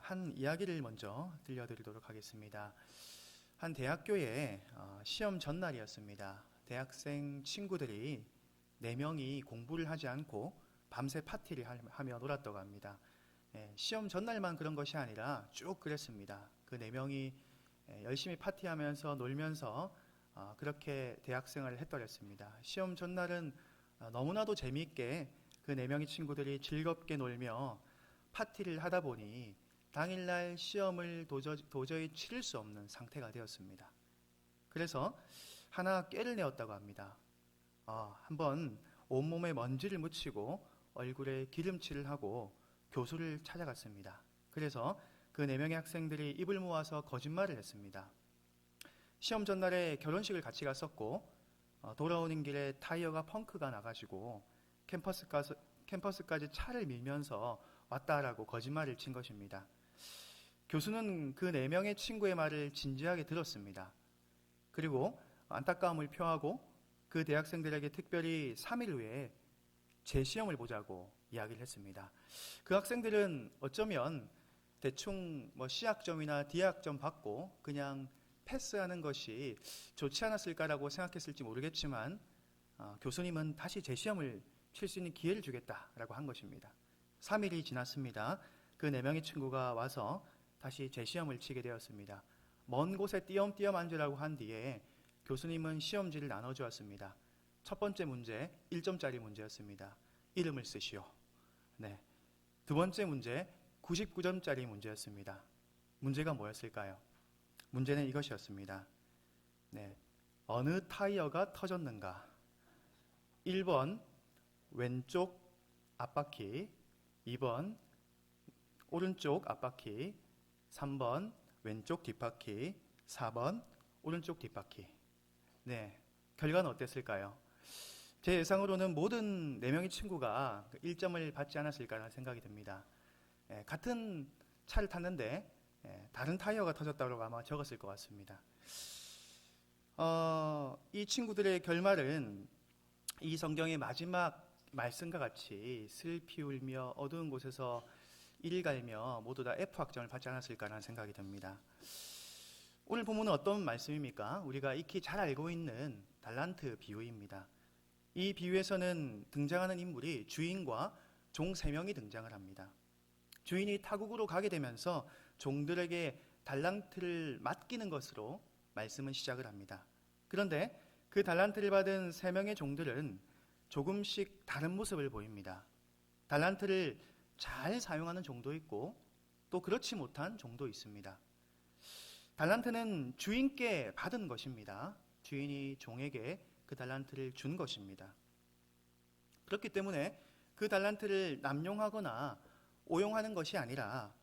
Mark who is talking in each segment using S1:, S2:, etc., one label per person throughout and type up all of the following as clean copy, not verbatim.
S1: 한 이야기를 먼저 들려드리도록 하겠습니다. 한 대학교에 시험 전날이었습니다. 대학생 친구들이 4명이 공부를 하지 않고 밤새 파티를 하며 놀았다고 합니다. 시험 전날만 그런 것이 아니라 쭉 그랬습니다. 그 4명이 열심히 파티하면서 놀면서 그렇게 대학생활을 했더랬습니다. 시험 전날은 너무나도 재미있게 그 4명의 친구들이 즐겁게 놀며 파티를 하다 보니 당일날 시험을 도저히 치를 수 없는 상태가 되었습니다. 그래서 하나 꾀를 내었다고 합니다. 한번 온몸에 먼지를 묻히고 얼굴에 기름칠을 하고 교수를 찾아갔습니다. 그래서 그 4명의 학생들이 입을 모아서 거짓말을 했습니다. 시험 전날에 결혼식을 같이 갔었고 돌아오는 길에 타이어가 펑크가 나가지고 캠퍼스까지 차를 밀면서 왔다라고 거짓말을 친 것입니다. 교수는 그 4명의 친구의 말을 진지하게 들었습니다. 그리고 안타까움을 표하고 그 대학생들에게 특별히 3일 후에 재시험을 보자고 이야기를 했습니다. 그 학생들은 어쩌면 대충 C학점이나 D학점 받고 그냥 패스하는 것이 좋지 않았을까라고 생각했을지 모르겠지만 교수님은 다시 재시험을 칠 수 있는 기회를 주겠다라고 한 것입니다. 3일이 지났습니다. 그 4명의 친구가 와서 다시 재시험을 치게 되었습니다. 먼 곳에 띄엄띄엄 앉으라고 한 뒤에 교수님은 시험지를 나눠주었습니다. 첫 번째 문제 1점짜리 문제였습니다. 이름을 쓰시오. 두 번째 문제 99점짜리 문제였습니다. 문제가 뭐였을까요? 문제는 이것이었습니다. 어느 타이어가 터졌는가? 1번 왼쪽 앞바퀴, 2번 오른쪽 앞바퀴, 3번 왼쪽 뒷바퀴, 4번 오른쪽 뒷바퀴. 결과는 어땠을까요? 제 예상으로는 모든 4명의 친구가 1점을 받지 않았을까라는 생각이 듭니다. 같은 차를 탔는데 다른 타이어가 터졌다고 아마 적었을 것 같습니다. 이 친구들의 결말은 이 성경의 마지막 말씀과 같이 슬피 울며 어두운 곳에서 이를 갈며 모두 다 F학점을 받지 않았을까라는 생각이 듭니다. 오늘 본문은 어떤 말씀입니까? 우리가 익히 잘 알고 있는 달란트 비유입니다. 이 비유에서는 등장하는 인물이 주인과 종 3명이 등장을 합니다. 주인이 타국으로 가게 되면서 종들에게 달란트를 맡기는 것으로 말씀은 시작을 합니다. 그런데 그 달란트를 받은 3명의 종들은 조금씩 다른 모습을 보입니다. 달란트를 잘 사용하는 종도 있고 또 그렇지 못한 종도 있습니다. 달란트는 주인께 받은 것입니다. 주인이 종에게 그 달란트를 준 것입니다. 그렇기 때문에 그 달란트를 남용하거나 오용하는 것이 아니라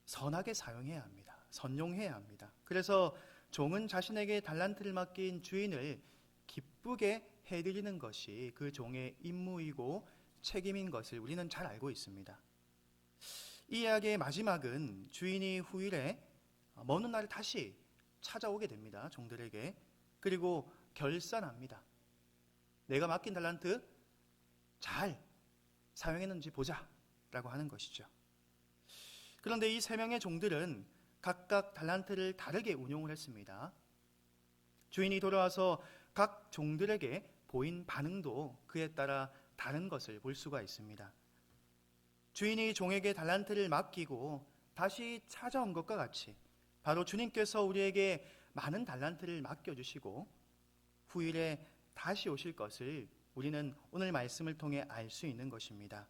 S1: 선하게 사용해야 합니다. 선용해야 합니다. 그래서 종은 자신에게 달란트를 맡긴 주인을 기쁘게 해드리는 것이 그 종의 임무이고 책임인 것을 우리는 잘 알고 있습니다. 이 이야기의 마지막은 주인이 후일에 먼 훗날에 다시 찾아오게 됩니다. 종들에게. 그리고 결산합니다. 내가 맡긴 달란트 잘 사용했는지 보자 라고 하는 것이죠. 그런데 이 3명의 종들은 각각 달란트를 다르게 운용을 했습니다. 주인이 돌아와서 각 종들에게 보인 반응도 그에 따라 다른 것을 볼 수가 있습니다. 주인이 종에게 달란트를 맡기고 다시 찾아온 것과 같이 바로 주님께서 우리에게 많은 달란트를 맡겨주시고 후일에 다시 오실 것을 우리는 오늘 말씀을 통해 알 수 있는 것입니다.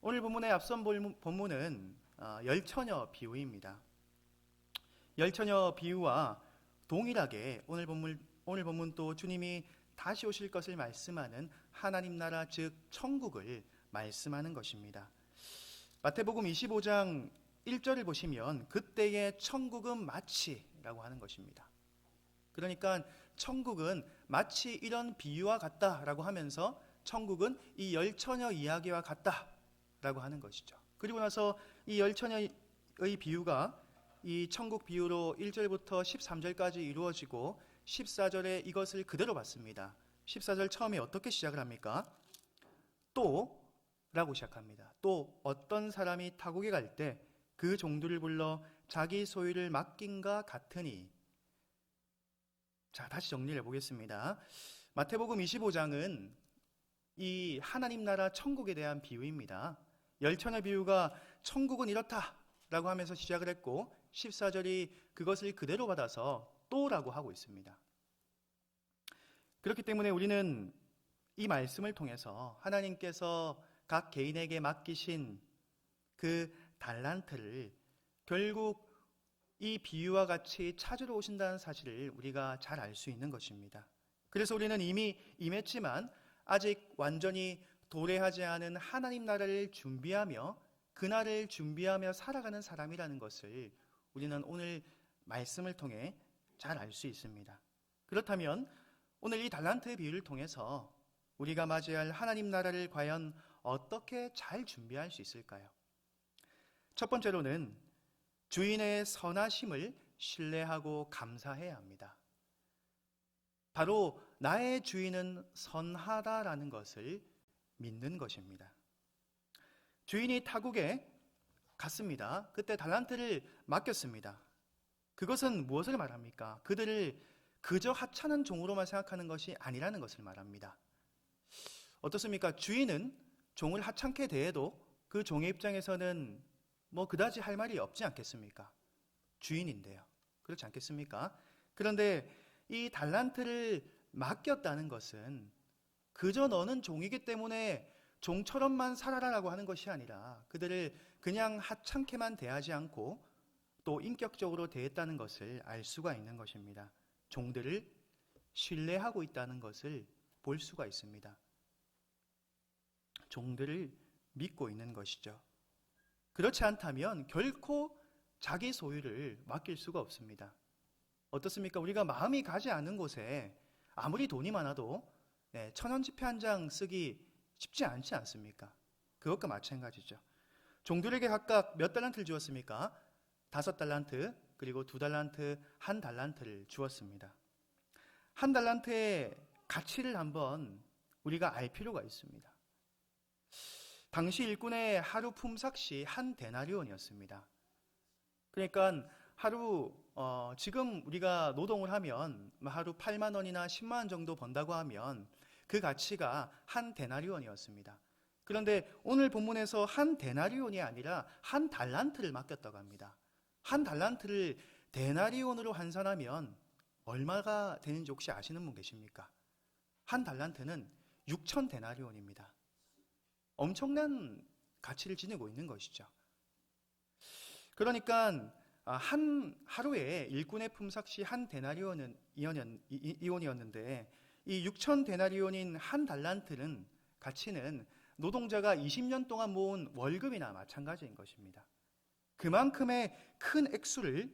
S1: 오늘 본문의 앞선 본문은 열처녀 비유입니다. 열처녀 비유와 동일하게 오늘 본문 또 주님이 다시 오실 것을 말씀하는 하나님 나라 즉 천국을 말씀하는 것입니다. 마태복음 25장 1절을 보시면 그때의 천국은 마치라고 하는 것입니다. 그러니까 천국은 마치 이런 비유와 같다라고 하면서 천국은 이 열처녀 이야기와 같다라고 하는 것이죠. 그리고 나서 이 열처녀의 비유가 이 천국 비유로 1절부터 13절까지 이루어지고 14절에 이것을 그대로 받습니다. 14절 처음에 어떻게 시작을 합니까? 또 라고 시작합니다. 또 어떤 사람이 타국에 갈 때 그 종들을 불러 자기 소유를 맡긴과 같으니. 자, 다시 정리를 해보겠습니다. 마태복음 25장은 이 하나님 나라 천국에 대한 비유입니다. 열천의 비유가 천국은 이렇다 라고 하면서 시작을 했고 14절이 그것을 그대로 받아서 또라고 하고 있습니다. 그렇기 때문에 우리는 이 말씀을 통해서 하나님께서 각 개인에게 맡기신 그 달란트를 결국 이 비유와 같이 찾으러 오신다는 사실을 우리가 잘 알 수 있는 것입니다. 그래서 우리는 이미 임했지만 아직 완전히 도래하지 않은 하나님 나라를 준비하며 그날을 준비하며 살아가는 사람이라는 것을 우리는 오늘 말씀을 통해 잘 알 수 있습니다. 그렇다면 오늘 이 달란트의 비유를 통해서 우리가 맞이할 하나님 나라를 과연 어떻게 잘 준비할 수 있을까요? 첫 번째로는 주인의 선하심을 신뢰하고 감사해야 합니다. 바로 나의 주인은 선하다라는 것을 믿는 것입니다. 주인이 타국에 갔습니다. 그때 달란트를 맡겼습니다. 그것은 무엇을 말합니까? 그들을 그저 하찮은 종으로만 생각하는 것이 아니라는 것을 말합니다. 어떻습니까? 주인은 종을 하찮게 대해도 그 종의 입장에서는 그다지 할 말이 없지 않겠습니까? 주인인데요. 그렇지 않겠습니까? 그런데 이 달란트를 맡겼다는 것은 그저 너는 종이기 때문에 종처럼만 살아라라고 하는 것이 아니라 그들을 그냥 하찮게만 대하지 않고 또 인격적으로 대했다는 것을 알 수가 있는 것입니다. 종들을 신뢰하고 있다는 것을 볼 수가 있습니다. 종들을 믿고 있는 것이죠. 그렇지 않다면 결코 자기 소유를 맡길 수가 없습니다. 어떻습니까? 우리가 마음이 가지 않은 곳에 아무리 돈이 많아도 천원지폐 한 장 쓰기 쉽지 않지 않습니까? 그것과 마찬가지죠. 종들에게 각각 몇 달란트를 주었습니까? 5달란트, 그리고 2달란트, 1달란트를 주었습니다. 1달란트의 가치를 한번 우리가 알 필요가 있습니다. 당시 일꾼의 하루 품삯이 1데나리온이었습니다. 그러니까 하루 지금 우리가 노동을 하면 하루 8만 원이나 10만 원 정도 번다고 하면 그 가치가 1데나리온이었습니다. 그런데 오늘 본문에서 1데나리온이 아니라 1달란트를 맡겼다고 합니다. 1달란트를 데나리온으로 환산하면 얼마가 되는지 혹시 아시는 분 계십니까? 1달란트는 6,000데나리온입니다. 엄청난 가치를 지니고 있는 것이죠. 그러니까 한 하루에 일꾼의 품삯이 1데나리온이었는데 이 6,000데나리온인 1달란트는 가치는 노동자가 20년 동안 모은 월급이나 마찬가지인 것입니다. 그만큼의 큰 액수를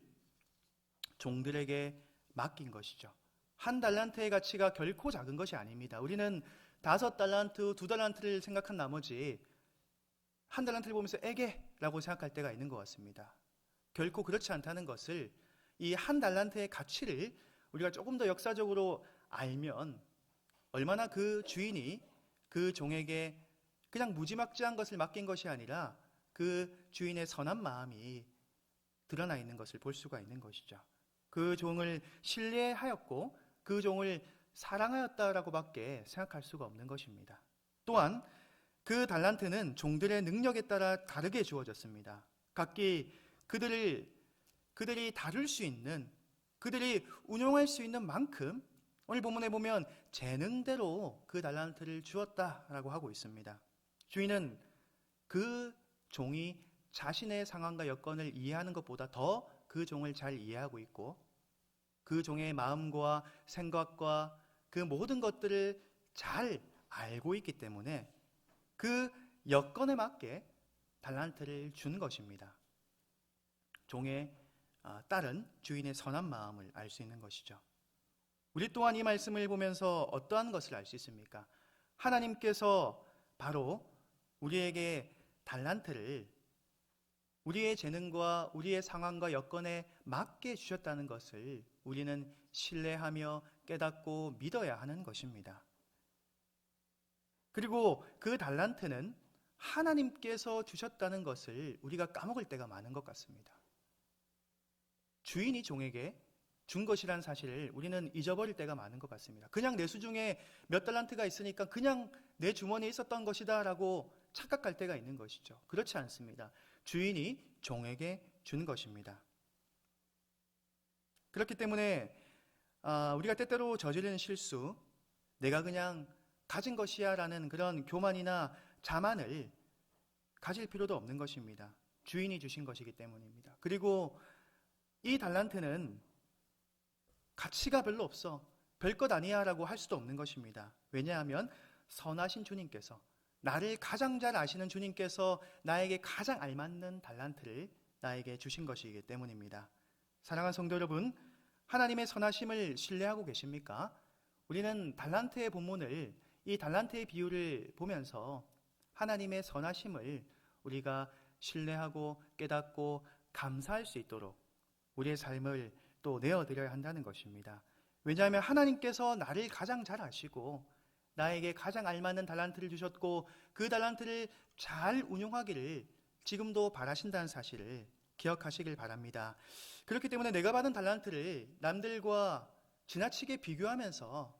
S1: 종들에게 맡긴 것이죠. 1달란트의 가치가 결코 작은 것이 아닙니다. 우리는 5달란트, 2달란트를 생각한 나머지 1달란트를 보면서 에게라고 생각할 때가 있는 것 같습니다. 결코 그렇지 않다는 것을 이 1달란트의 가치를 우리가 조금 더 역사적으로 알면 얼마나 그 주인이 그 종에게 그냥 무지막지한 것을 맡긴 것이 아니라 그 주인의 선한 마음이 드러나 있는 것을 볼 수가 있는 것이죠. 그 종을 신뢰하였고 그 종을 사랑하였다라고밖에 생각할 수가 없는 것입니다. 또한 그 달란트는 종들의 능력에 따라 다르게 주어졌습니다. 각기 그들이 다룰 수 있는, 그들이 운용할 수 있는 만큼 오늘 본문에 보면 재능대로 그 달란트를 주었다라고 하고 있습니다. 주인은 그 종이 자신의 상황과 여건을 이해하는 것보다 더 그 종을 잘 이해하고 있고 그 종의 마음과 생각과 그 모든 것들을 잘 알고 있기 때문에 그 여건에 맞게 달란트를 준 것입니다. 종의 딸은 주인의 선한 마음을 알 수 있는 것이죠. 우리 또한 이 말씀을 보면서 어떠한 것을 알 수 있습니까? 하나님께서 바로 우리에게 달란트를 우리의 재능과 우리의 상황과 여건에 맞게 주셨다는 것을 우리는 신뢰하며 깨닫고 믿어야 하는 것입니다. 그리고 그 달란트는 하나님께서 주셨다는 것을 우리가 까먹을 때가 많은 것 같습니다. 주인이 종에게 준 것이란 사실을 우리는 잊어버릴 때가 많은 것 같습니다. 그냥 내 수중에 몇 달란트가 있으니까 그냥 내 주머니에 있었던 것이다 라고 착각할 때가 있는 것이죠. 그렇지 않습니다. 주인이 종에게 준 것입니다. 그렇기 때문에 우리가 때때로 저지르는 실수, 내가 그냥 가진 것이야 라는 그런 교만이나 자만을 가질 필요도 없는 것입니다. 주인이 주신 것이기 때문입니다. 그리고 이 달란트는 가치가 별로 없어, 별것 아니야 라고 할 수도 없는 것입니다. 왜냐하면 선하신 주님께서, 나를 가장 잘 아시는 주님께서 나에게 가장 알맞는 달란트를 나에게 주신 것이기 때문입니다. 사랑하는 성도 여러분, 하나님의 선하심을 신뢰하고 계십니까? 우리는 달란트의 본문을, 이 달란트의 비유를 보면서 하나님의 선하심을 우리가 신뢰하고 깨닫고 감사할 수 있도록 우리의 삶을 또 내어드려야 한다는 것입니다. 왜냐하면 하나님께서 나를 가장 잘 아시고 나에게 가장 알맞는 달란트를 주셨고 그 달란트를 잘 운용하기를 지금도 바라신다는 사실을 기억하시길 바랍니다. 그렇기 때문에 내가 받은 달란트를 남들과 지나치게 비교하면서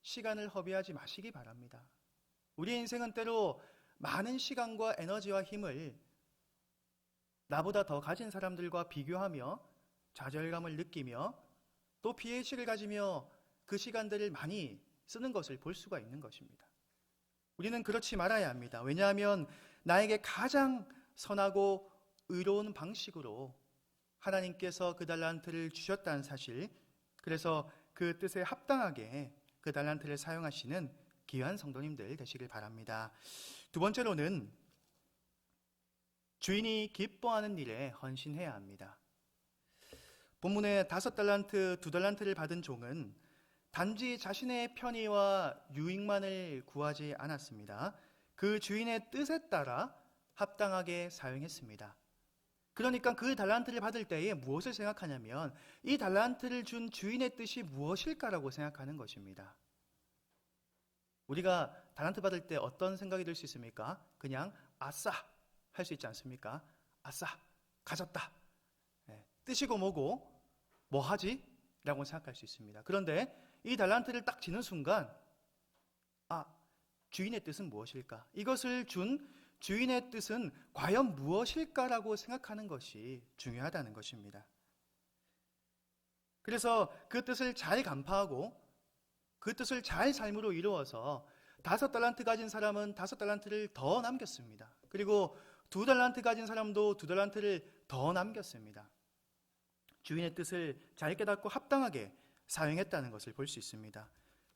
S1: 시간을 허비하지 마시기 바랍니다. 우리의 인생은 때로 많은 시간과 에너지와 힘을 나보다 더 가진 사람들과 비교하며 좌절감을 느끼며 또 피해의식을 가지며 그 시간들을 많이 쓰는 것을 볼 수가 있는 것입니다. 우리는 그렇지 말아야 합니다. 왜냐하면 나에게 가장 선하고 의로운 방식으로 하나님께서 그 달란트를 주셨다는 사실, 그래서 그 뜻에 합당하게 그 달란트를 사용하시는 귀한 성도님들 되시길 바랍니다. 두 번째로는 주인이 기뻐하는 일에 헌신해야 합니다. 본문에 5달란트, 2달란트를 받은 종은 단지 자신의 편의와 유익만을 구하지 않았습니다. 그 주인의 뜻에 따라 합당하게 사용했습니다. 그러니까 그 달란트를 받을 때에 무엇을 생각하냐면 이 달란트를 준 주인의 뜻이 무엇일까라고 생각하는 것입니다. 우리가 달란트 받을 때 어떤 생각이 들 수 있습니까? 그냥 아싸 할 수 있지 않습니까? 아싸 가졌다. 뜻이고 뭐고 뭐 하지? 라고 생각할 수 있습니다. 그런데 이 달란트를 딱 지는 순간 주인의 뜻은 무엇일까? 이것을 준 주인의 뜻은 과연 무엇일까라고 생각하는 것이 중요하다는 것입니다. 그래서 그 뜻을 잘 간파하고 그 뜻을 잘 삶으로 이루어서 5달란트 가진 사람은 5달란트를 더 남겼습니다. 그리고 2달란트 가진 사람도 2달란트를 더 남겼습니다. 주인의 뜻을 잘 깨닫고 합당하게 사용했다는 것을 볼 수 있습니다.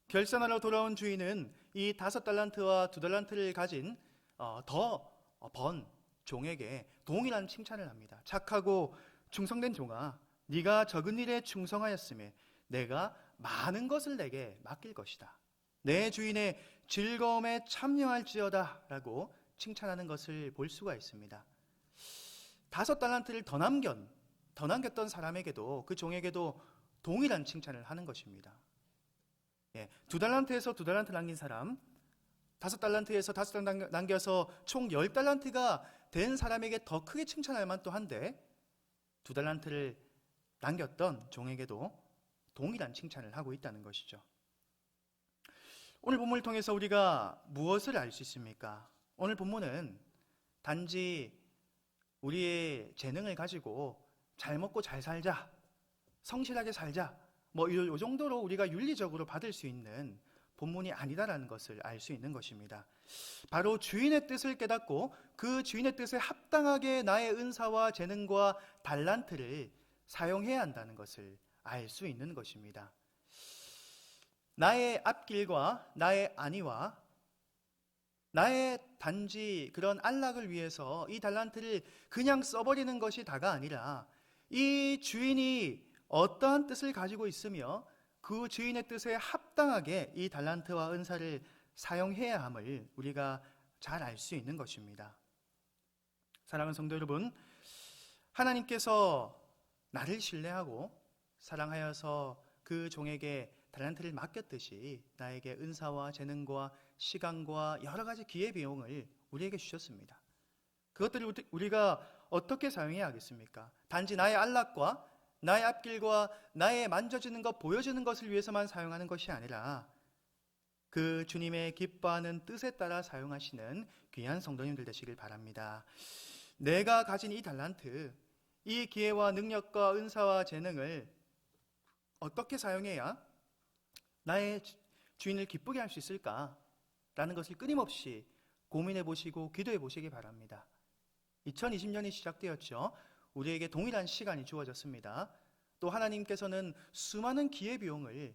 S1: 결산하러 돌아온 주인은 이 5달란트와 2달란트를 가진 더 번 종에게 동일한 칭찬을 합니다. 착하고 충성된 종아, 네가 적은 일에 충성하였으며 내가 많은 것을 내게 맡길 것이다. 내 주인의 즐거움에 참여할지어다 라고 칭찬하는 것을 볼 수가 있습니다. 5달란트를 더 남겼던 사람에게도, 그 종에게도 동일한 칭찬을 하는 것입니다. 2달란트에서 2달란트 남긴 사람, 5달란트에서 5달란트 남겨서 총 10달란트가 된 사람에게 더 크게 칭찬할 만도 한데 2달란트를 남겼던 종에게도 동일한 칭찬을 하고 있다는 것이죠. 오늘 본문을 통해서 우리가 무엇을 알 수 있습니까? 오늘 본문은 단지 우리의 재능을 가지고 잘 먹고 잘 살자, 성실하게 살자, 이 정도로 우리가 윤리적으로 받을 수 있는 본문이 아니다라는 것을 알 수 있는 것입니다. 바로 주인의 뜻을 깨닫고 그 주인의 뜻에 합당하게 나의 은사와 재능과 달란트를 사용해야 한다는 것을 알 수 있는 것입니다. 나의 앞길과 나의 안위와 나의 단지 그런 안락을 위해서 이 달란트를 그냥 써버리는 것이 다가 아니라 이 주인이 어떠한 뜻을 가지고 있으며 그 주인의 뜻에 합당하게 이 달란트와 은사를 사용해야 함을 우리가 잘 알 수 있는 것입니다. 사랑하는 성도 여러분, 하나님께서 나를 신뢰하고 사랑하여서 그 종에게 달란트를 맡겼듯이 나에게 은사와 재능과 시간과 여러 가지 기회비용을 우리에게 주셨습니다. 그것들을 우리가 어떻게 사용해야 하겠습니까? 단지 나의 안락과 나의 앞길과 나의 만져지는 것, 보여지는 것을 위해서만 사용하는 것이 아니라 그 주님의 기뻐하는 뜻에 따라 사용하시는 귀한 성도님들 되시길 바랍니다. 내가 가진 이 달란트, 이 기회와 능력과 은사와 재능을 어떻게 사용해야 나의 주인을 기쁘게 할 수 있을까라는 것을 끊임없이 고민해 보시고 기도해 보시기 바랍니다. 2020년이 시작되었죠. 우리에게 동일한 시간이 주어졌습니다. 또 하나님께서는 수많은 기회비용을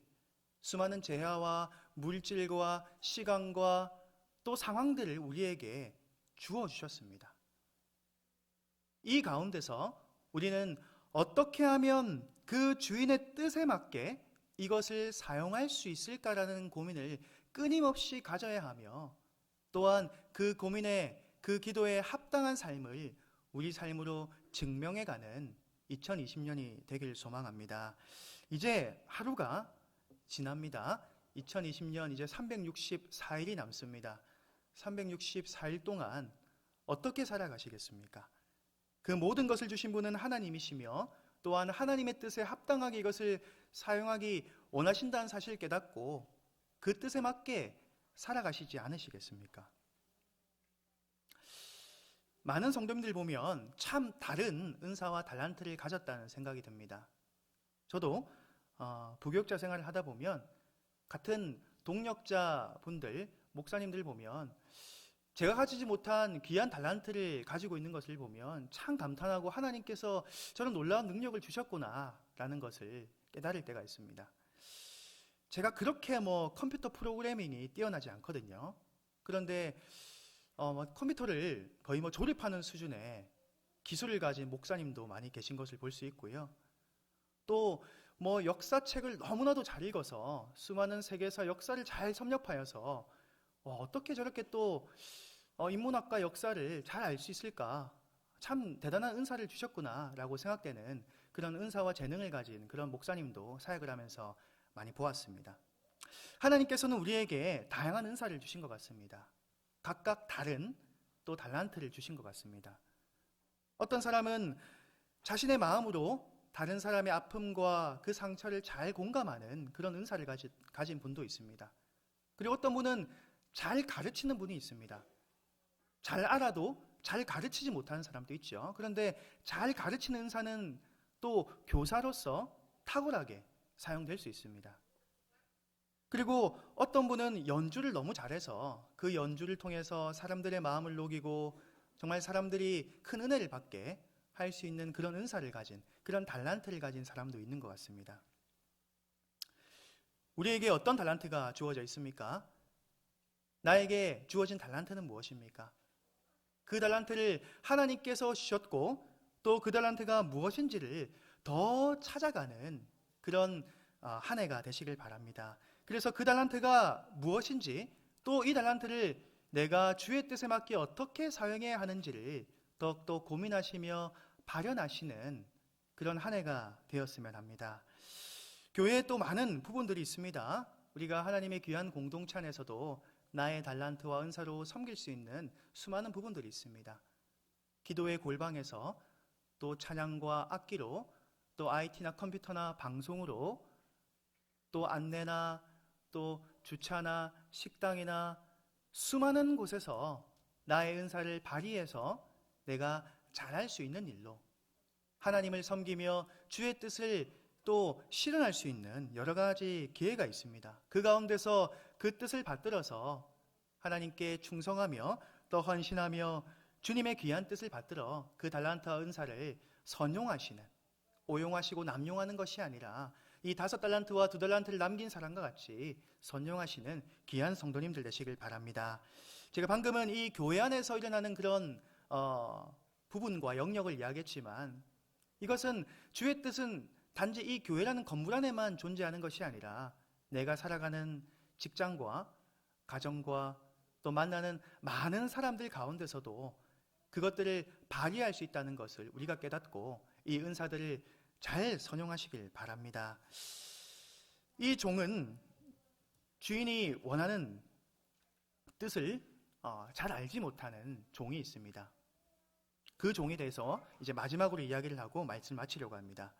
S1: 수많은 재화와 물질과 시간과 또 상황들을 우리에게 주어주셨습니다. 이 가운데서 우리는 어떻게 하면 그 주인의 뜻에 맞게 이것을 사용할 수 있을까라는 고민을 끊임없이 가져야 하며 또한 그 고민에 그 기도에 합당한 삶을 우리 삶으로 증명해가는 2020년이 되길 소망합니다. 이제 하루가 지납니다. 2020년 이제 364일이 남습니다. 364일 동안 어떻게 살아가시겠습니까? 그 모든 것을 주신 분은 하나님이시며 또한 하나님의 뜻에 합당하게 이것을 사용하기 원하신다는 사실을 깨닫고 그 뜻에 맞게 살아가시지 않으시겠습니까? 많은 성도님들 보면 참 다른 은사와 달란트를 가졌다는 생각이 듭니다. 저도 부교육자 생활을 하다 보면 같은 동력자분들, 목사님들 보면 제가 가지지 못한 귀한 달란트를 가지고 있는 것을 보면 참 감탄하고 하나님께서 저런 놀라운 능력을 주셨구나라는 것을 깨달을 때가 있습니다. 제가 그렇게 컴퓨터 프로그래밍이 뛰어나지 않거든요. 그런데 컴퓨터를 거의 조립하는 수준의 기술을 가진 목사님도 많이 계신 것을 볼 수 있고요. 또 역사책을 너무나도 잘 읽어서 수많은 세계사 역사를 잘 섭렵하여서 어떻게 저렇게 또 인문학과 역사를 잘 알 수 있을까? 참 대단한 은사를 주셨구나 라고 생각되는 그런 은사와 재능을 가진 그런 목사님도 사역을 하면서 많이 보았습니다. 하나님께서는 우리에게 다양한 은사를 주신 것 같습니다. 각각 다른 또 달란트를 주신 것 같습니다. 어떤 사람은 자신의 마음으로 다른 사람의 아픔과 그 상처를 잘 공감하는 그런 은사를 가진 분도 있습니다. 그리고 어떤 분은 잘 가르치는 분이 있습니다. 잘 알아도 잘 가르치지 못하는 사람도 있죠. 그런데 잘 가르치는 은사는 또 교사로서 탁월하게 사용될 수 있습니다. 그리고 어떤 분은 연주를 너무 잘해서 그 연주를 통해서 사람들의 마음을 녹이고 정말 사람들이 큰 은혜를 받게 할 수 있는 그런 은사를 가진, 그런 달란트를 가진 사람도 있는 것 같습니다. 우리에게 어떤 달란트가 주어져 있습니까? 나에게 주어진 달란트는 무엇입니까? 그 달란트를 하나님께서 주셨고 또 그 달란트가 무엇인지를 더 찾아가는 그런 한 해가 되시길 바랍니다. 그래서 그 달란트가 무엇인지 또 이 달란트를 내가 주의 뜻에 맞게 어떻게 사용해야 하는지를 더욱더 고민하시며 발현하시는 그런 한 해가 되었으면 합니다. 교회에 또 많은 부분들이 있습니다. 우리가 하나님의 귀한 공동체 안에서도 나의 달란트와 은사로 섬길 수 있는 수많은 부분들이 있습니다. 기도의 골방에서 또 찬양과 악기로 또 IT나 컴퓨터나 방송으로 또 안내나 또 주차나 식당이나 수많은 곳에서 나의 은사를 발휘해서 내가 잘할 수 있는 일로 하나님을 섬기며 주의 뜻을 또 실현할 수 있는 여러 가지 기회가 있습니다. 그 가운데서 그 뜻을 받들어서 하나님께 충성하며 또 헌신하며 주님의 귀한 뜻을 받들어 그 달란트와 은사를 선용하시는, 오용하시고 남용하는 것이 아니라 이 5달란트와 2달란트를 남긴 사람과 같이 선용하시는 귀한 성도님들 되시길 바랍니다. 제가 방금은 이 교회 안에서 일어나는 그런 부분과 영역을 이야기했지만 이것은 주의 뜻은 단지 이 교회라는 건물 안에만 존재하는 것이 아니라 내가 살아가는 직장과 가정과 또 만나는 많은 사람들 가운데서도 그것들을 발휘할 수 있다는 것을 우리가 깨닫고 이 은사들을 잘 선용하시길 바랍니다. 이 종은 주인이 원하는 뜻을 잘 알지 못하는 종이 있습니다. 그 종에 대해서 이제 마지막으로 이야기를 하고 말씀 마치려고 합니다.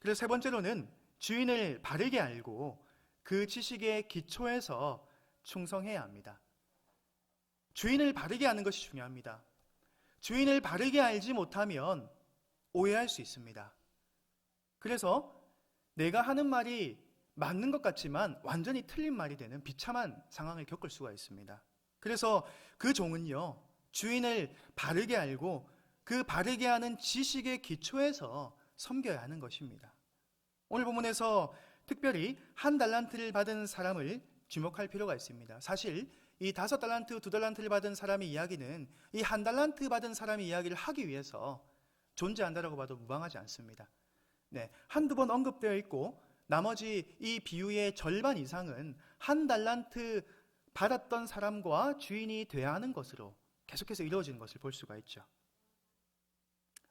S1: 그래서 세 번째로는 주인을 바르게 알고 그 지식의 기초에서 충성해야 합니다. 주인을 바르게 아는 것이 중요합니다. 주인을 바르게 알지 못하면 오해할 수 있습니다. 그래서 내가 하는 말이 맞는 것 같지만 완전히 틀린 말이 되는 비참한 상황을 겪을 수가 있습니다. 그래서 그 종은요, 주인을 바르게 알고 그 바르게 하는 지식의 기초에서 섬겨야 하는 것입니다. 오늘 본문에서 특별히 한 달란트를 받은 사람을 주목할 필요가 있습니다. 사실 이 5달란트, 2달란트를 받은 사람의 이야기는 이 한 달란트 받은 사람의 이야기를 하기 위해서 존재한다라고 봐도 무방하지 않습니다. 네, 한두 번 언급되어 있고 나머지 이 비유의 절반 이상은 한 달란트 받았던 사람과 주인이 돼야 하는 것으로 계속해서 이루어지는 것을 볼 수가 있죠.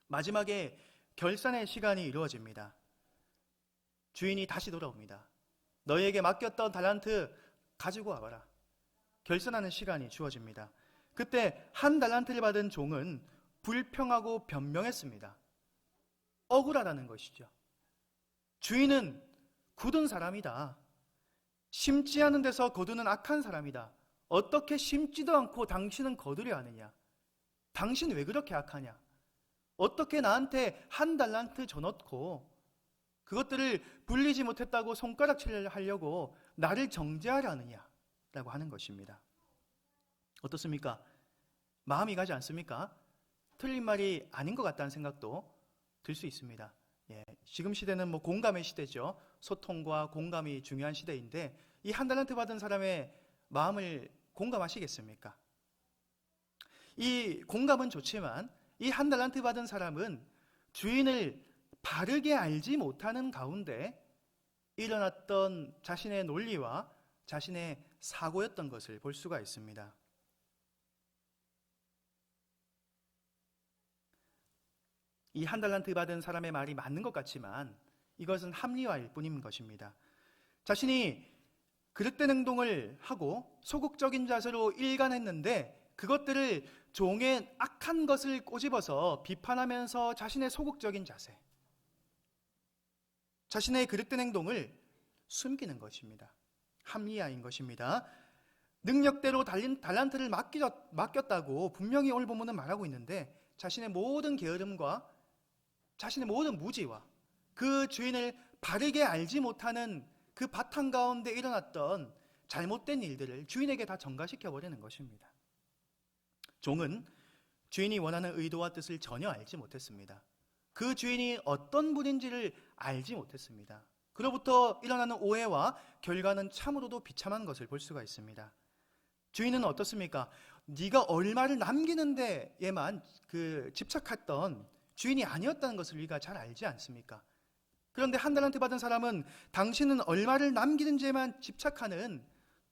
S1: 마지막에 결산의 시간이 이루어집니다. 주인이 다시 돌아옵니다. 너희에게 맡겼던 달란트 가지고 와봐라. 결산하는 시간이 주어집니다. 그때 한 달란트를 받은 종은 불평하고 변명했습니다. 억울하다는 것이죠. 주인은 굳은 사람이다. 심지 않은 데서 거두는 악한 사람이다. 어떻게 심지도 않고 당신은 거두려 하느냐? 당신 왜 그렇게 악하냐? 어떻게 나한테 한 달란트 줘놓고 그것들을 불리지 못했다고 손가락질을 하려고 나를 정죄하려 하느냐? 라고 하는 것입니다. 어떻습니까? 마음이 가지 않습니까? 틀린 말이 아닌 것 같다는 생각도 들 수 있습니다. 지금 시대는 공감의 시대죠. 소통과 공감이 중요한 시대인데 이 한 달란트 받은 사람의 마음을 공감하시겠습니까? 이 공감은 좋지만 이 한 달란트 받은 사람은 주인을 바르게 알지 못하는 가운데 일어났던 자신의 논리와 자신의 사고였던 것을 볼 수가 있습니다. 이 한 달란트 받은 사람의 말이 맞는 것 같지만 이것은 합리화일 뿐인 것입니다. 자신이 그릇된 행동을 하고 소극적인 자세로 일관했는데 그것들을 종의 악한 것을 꼬집어서 비판하면서 자신의 소극적인 자세, 자신의 그릇된 행동을 숨기는 것입니다. 합리화인 것입니다. 능력대로 달란트를 맡겼다고 분명히 오늘 본문은 말하고 있는데 자신의 모든 게으름과 자신의 모든 무지와 그 주인을 바르게 알지 못하는 그 바탕 가운데 일어났던 잘못된 일들을 주인에게 다 전가시켜버리는 것입니다. 종은 주인이 원하는 의도와 뜻을 전혀 알지 못했습니다. 그 주인이 어떤 분인지를 알지 못했습니다. 그로부터 일어나는 오해와 결과는 참으로도 비참한 것을 볼 수가 있습니다. 주인은 어떻습니까? 네가 얼마를 남기는 데에만 집착했던 주인이 아니었다는 것을 우리가 잘 알지 않습니까? 그런데 한 달란트 받은 사람은 당신은 얼마를 남기는지에만 집착하는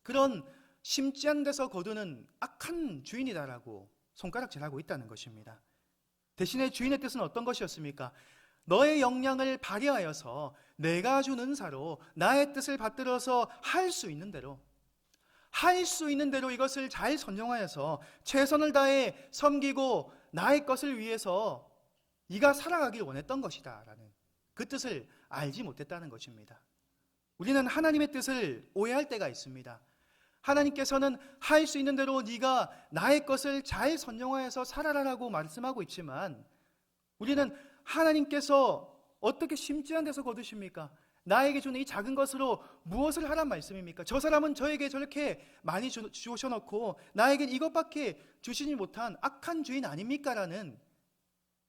S1: 그런 심지 않은 데서 거두는 악한 주인이다라고 손가락질하고 있다는 것입니다. 대신에 주인의 뜻은 어떤 것이었습니까? 너의 역량을 발휘하여서 내가 준 은사로 나의 뜻을 받들어서 할 수 있는 대로 이것을 잘 선용하여서 최선을 다해 섬기고 나의 것을 위해서 네가 살아가길 원했던 것이다 라는 그 뜻을 알지 못했다는 것입니다. 우리는 하나님의 뜻을 오해할 때가 있습니다. 하나님께서는 할 수 있는 대로 네가 나의 것을 잘 선용하여서 살아라라고 말씀하고 있지만 우리는 하나님께서 어떻게 심지한 데서 거두십니까? 나에게 주는 이 작은 것으로 무엇을 하란 말씀입니까? 저 사람은 저에게 저렇게 많이 주셔놓고 나에겐 이것밖에 주시지 못한 악한 주인 아닙니까? 라는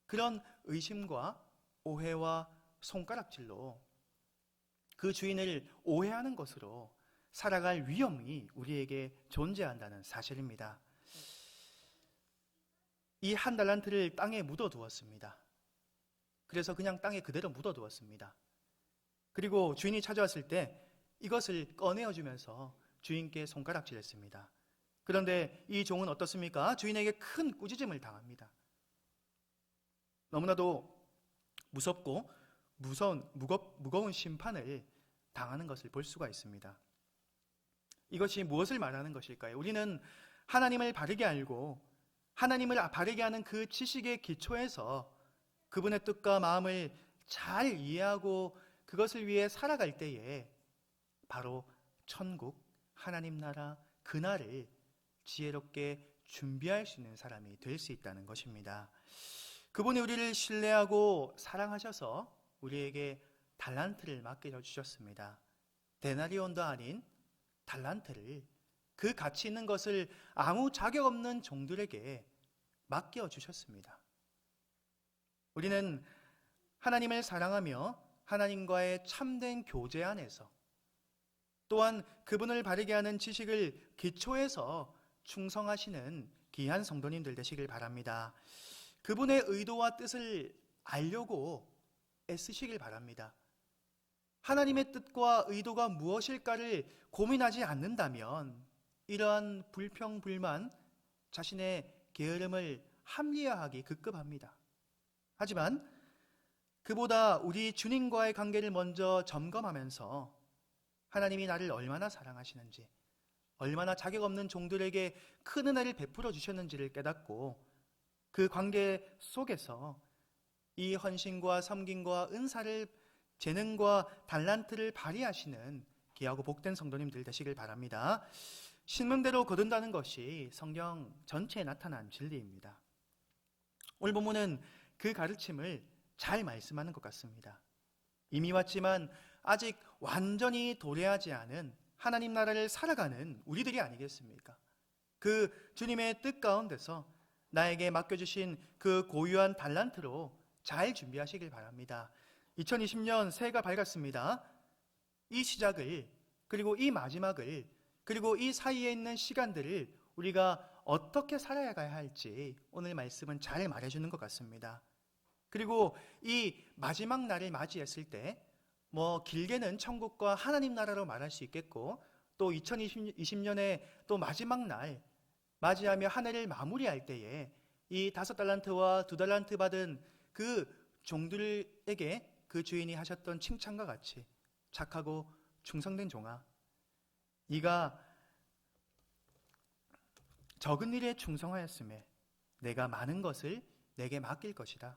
S1: 그런 의심과 오해와 손가락질로 그 주인을 오해하는 것으로 살아갈 위험이 우리에게 존재한다는 사실입니다. 이 한 달란트를 땅에 묻어두었습니다. 그래서 그냥 땅에 그대로 묻어두었습니다. 그리고 주인이 찾아왔을 때 이것을 꺼내어주면서 주인께 손가락질했습니다. 그런데 이 종은 어떻습니까? 주인에게 큰 꾸짖음을 당합니다. 너무나도 무섭고 무거운 심판을 당하는 것을 볼 수가 있습니다. 이것이 무엇을 말하는 것일까요? 우리는 하나님을 바르게 알고 하나님을 바르게 하는 그 지식의 기초에서 그분의 뜻과 마음을 잘 이해하고 그것을 위해 살아갈 때에 바로 천국, 하나님 나라, 그날을 지혜롭게 준비할 수 있는 사람이 될 수 있다는 것입니다. 그분이 우리를 신뢰하고 사랑하셔서 우리에게 달란트를 맡겨 주셨습니다. 데나리온도 아닌 달란트를, 그 가치 있는 것을 아무 자격 없는 종들에게 맡겨 주셨습니다. 우리는 하나님을 사랑하며 하나님과의 참된 교제 안에서 또한 그분을 바르게 하는 지식을 기초해서 충성하시는 귀한 성도님들 되시길 바랍니다. 그분의 의도와 뜻을 알려고 애쓰시길 바랍니다. 하나님의 뜻과 의도가 무엇일까를 고민하지 않는다면 이러한 불평, 불만, 자신의 게으름을 합리화하기 급급합니다. 하지만 그보다 우리 주님과의 관계를 먼저 점검하면서 하나님이 나를 얼마나 사랑하시는지, 얼마나 자격 없는 종들에게 큰 은혜를 베풀어 주셨는지를 깨닫고 그 관계 속에서 이 헌신과 섬김과 은사를, 재능과 달란트를 발휘하시는 귀하고 복된 성도님들 되시길 바랍니다. 신문대로 거둔다는 것이 성경 전체에 나타난 진리입니다. 오늘 본문은 그 가르침을 잘 말씀하는 것 같습니다. 이미 왔지만 아직 완전히 도래하지 않은 하나님 나라를 살아가는 우리들이 아니겠습니까? 그 주님의 뜻 가운데서 나에게 맡겨주신 그 고유한 달란트로 잘 준비하시길 바랍니다. 2020년 새해가 밝았습니다. 이 시작을, 그리고 이 마지막을, 그리고 이 사이에 있는 시간들을 우리가 어떻게 살아가야 할지 오늘 말씀은 잘 말해주는 것 같습니다. 그리고 이 마지막 날을 맞이했을 때 길게는 천국과 하나님 나라로 말할 수 있겠고, 또 2020년에 또 마지막 날 맞이하며 한 해를 마무리할 때에 이 5달란트와 2달란트 받은 그 종들에게 그 주인이 하셨던 칭찬과 같이, 착하고 충성된 종아, 네가 적은 일에 충성하였음에 내가 많은 것을 내게 맡길 것이다.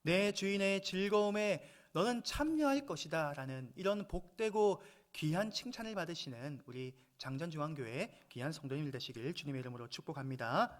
S1: 내 주인의 즐거움에 너는 참여할 것이다 라는 이런 복되고 귀한 칭찬을 받으시는 우리 장전중앙교회 귀한 성도님들 되시길 주님의 이름으로 축복합니다.